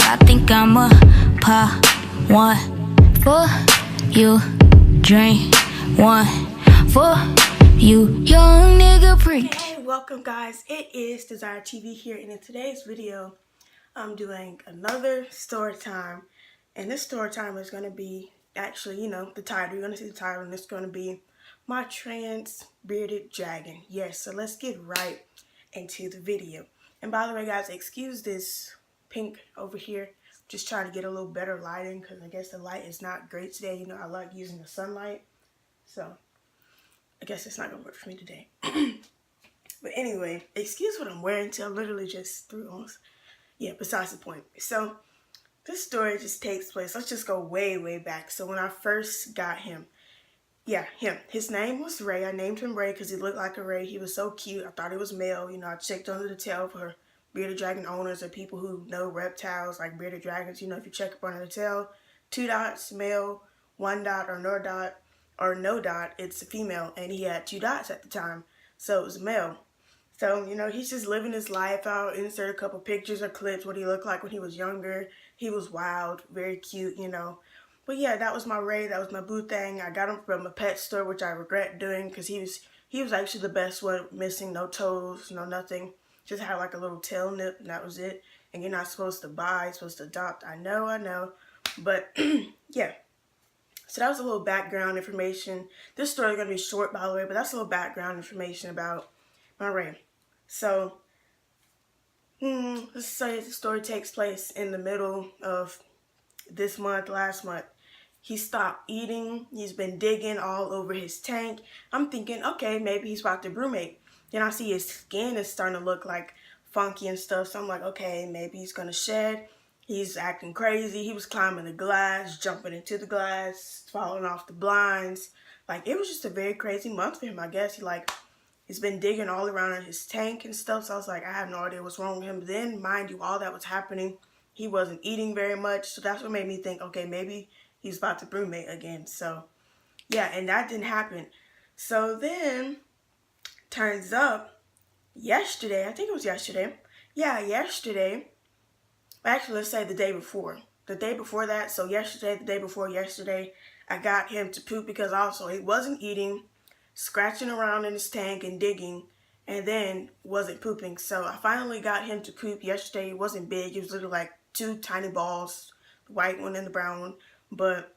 I think I'm a pop one for you, drink one for you, young nigga freak. Hey, welcome guys. It is Desire TV here, and in today's video, I'm doing another story time. And this story time is going to be, actually, you know, the title. You're going to see the title, and it's going to be My Trans Bearded Dragon. Yes, so let's get right into the video. And by the way, guys, excuse this pink over here. Just trying to get a little better lighting because I guess the light is not great today. You know, I like using the sunlight. So, I guess it's not going to work for me today. But anyway, excuse what I'm wearing too. I literally just threw on. Yeah, besides the point. So, this story just takes place. Let's just go way, way back. So, when I first got him. Yeah, him. His name was Ray. I named him Ray because he looked like a Ray. He was so cute. I thought he was male. You know, I checked under the tail for bearded dragon owners or people who know reptiles like bearded dragons. You know, if you check up under the tail, 2 dots, male, 1 dot or no dot, it's a female. And he had 2 dots at the time. So it was a male. So, you know, he's just living his life. I'll insert a couple pictures or clips what he looked like when he was younger. He was wild, very cute, you know. But yeah, that was my Ray. That was my boo thing. I got him from a pet store, which I regret doing because he was actually the best one, missing no toes, no nothing. Just had like a little tail nip, and that was it. And you're not supposed to buy, you're supposed to adopt. I know. But yeah. So that was a little background information. This story is going to be short, by the way, but that's a little background information about my Ray. So, let's say the story takes place in the middle of this month, last month. He stopped eating. He's been digging all over his tank. I'm thinking, okay, maybe he's about to brumate. Then I see his skin is starting to look like funky and stuff. So I'm like, okay, maybe he's going to shed. He's acting crazy. He was climbing the glass, jumping into the glass, falling off the blinds. Like, it was just a very crazy month for him, I guess. He's been digging all around in his tank and stuff. So I was like, I have no idea what's wrong with him. But then, mind you, all that was happening, he wasn't eating very much. So that's what made me think, okay, maybe he's about to brumate again. So, yeah, and that didn't happen. So then, turns up, yesterday, I think it was yesterday. Yeah, yesterday. Actually, let's say the day before. The day before that, so yesterday, the day before yesterday, I got him to poop because also he wasn't eating, scratching around in his tank and digging, and then wasn't pooping. So I finally got him to poop yesterday. It wasn't big. It was literally like 2 tiny balls, the white one and the brown one. But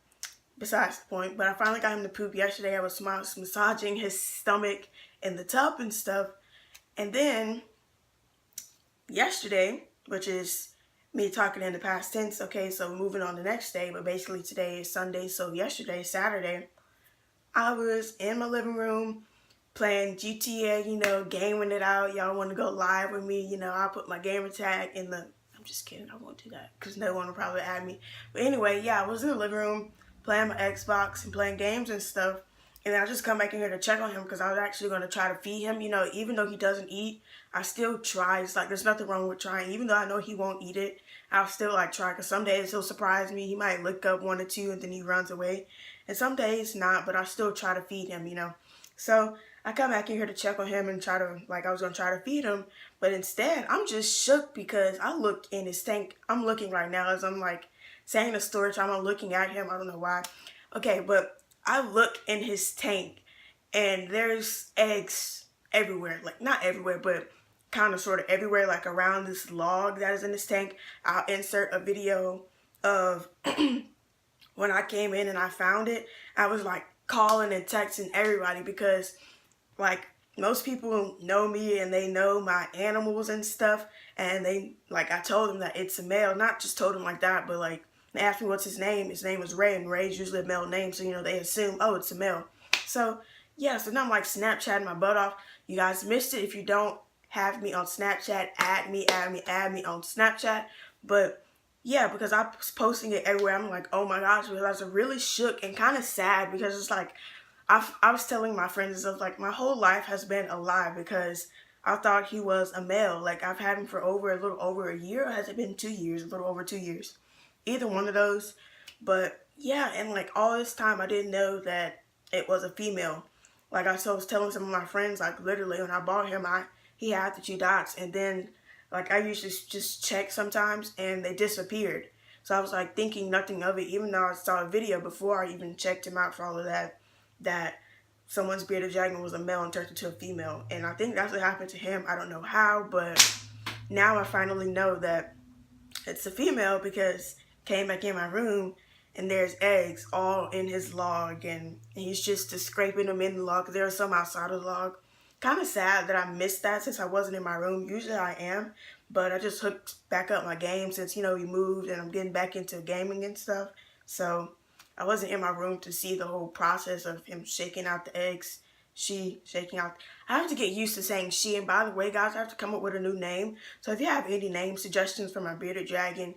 besides the point, but I finally got him to poop yesterday. I was massaging his stomach in the tub and stuff. And then yesterday, which is me talking in the past tense, okay, so moving on the next day, but basically today is Sunday, so yesterday, Saturday, I was in my living room playing GTA, you know, gaming it out. Y'all want to go live with me, you know, I'll put my gamer tag in the, I'm just kidding, I won't do that because no one will probably add me. But anyway, yeah, I was in the living room playing my Xbox and playing games and stuff. And then I just come back in here to check on him because I was actually going to try to feed him. You know, even though he doesn't eat, I still try. It's like there's nothing wrong with trying. Even though I know he won't eat it, I'll still like try because some days he'll surprise me. He might lick up 1 or 2 and then he runs away. And some days not, but I still try to feed him, you know. So I come back in here to check on him and try to, like I was going to try to feed him. But instead, I'm just shook because I look in his tank. I'm looking right now as I'm like saying the story time. I'm looking at him. I don't know why. Okay, but I look in his tank and there's eggs everywhere. Like, not everywhere, but kind of sort of everywhere, like around this log that is in this tank. I'll insert a video of when I came in and I found it. I was like calling and texting everybody because like most people know me and they know my animals and stuff. And they, like, I told them that it's a male. Not just told them like that, but like, they asked me what's his name. His name was Ray, and Ray's usually a male name, so, you know, they assume, oh, it's a male. So, yeah, so now I'm, like, Snapchatting my butt off. You guys missed it. If you don't have me on Snapchat, add me on Snapchat. But, yeah, because I was posting it everywhere, I'm like, oh, my gosh, because I was really shook and kind of sad because it's like, I was telling my friends and stuff, like, my whole life has been a lie because I thought he was a male. Like, I've had him for a little over a year, or has it been 2 years? A little over 2 years. Either one of those. But yeah, and like all this time I didn't know that it was a female. Like I was telling some of my friends, like literally when I bought him, he had the 2 dots, and then Like, I usually just check sometimes, and they disappeared. So I was like thinking nothing of it, even though I saw a video before I even checked him out for all of that, that someone's bearded dragon was a male and turned into a female. And I think that's what happened to him. I don't know how, but now I finally know that it's a female because came back in my room and there's eggs all in his log, and he's just scraping them in the log. There are some outside of the log. Kind of sad that I missed that since I wasn't in my room. Usually I am, but I just hooked back up my game since, you know, we moved and I'm getting back into gaming and stuff. So I wasn't in my room to see the whole process of him shaking out the eggs. She shaking out. I have to get used to saying she. And by the way, guys, I have to come up with a new name. So if you have any name suggestions for my bearded dragon,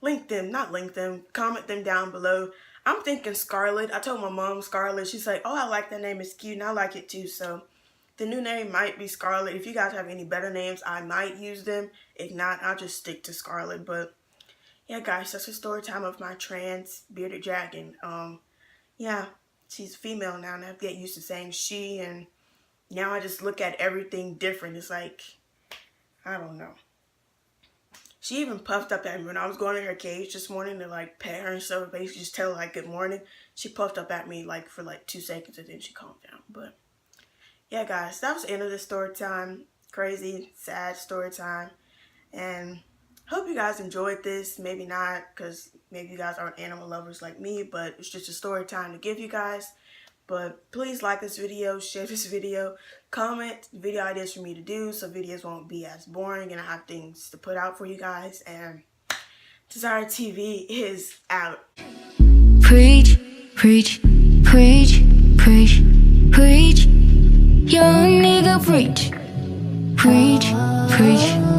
comment them down below. I'm thinking Scarlet. I told my mom Scarlet. She's like, oh, I like that name. It's cute, and I like it too. So the new name might be Scarlet. If you guys have any better names, I might use them. If not, I'll just stick to Scarlet. But yeah, guys, that's the story time of my trans bearded dragon. Yeah, she's female now, and I have to get used to saying she, and now I just look at everything different. It's like, I don't know. She even puffed up at me when I was going in her cage this morning to like pet her and stuff, basically just tell her like good morning. She puffed up at me like for like 2 seconds, and then she calmed down. But yeah, guys, that was the end of the story time. Crazy, sad story time. And hope you guys enjoyed this. Maybe not, because maybe you guys aren't animal lovers like me, but it's just a story time to give you guys. But please like this video, share this video, comment video ideas for me to do so videos won't be as boring and I have things to put out for you guys. And Desire TV is out. Preach, preach, preach, preach, preach. Young nigga, preach, preach, preach.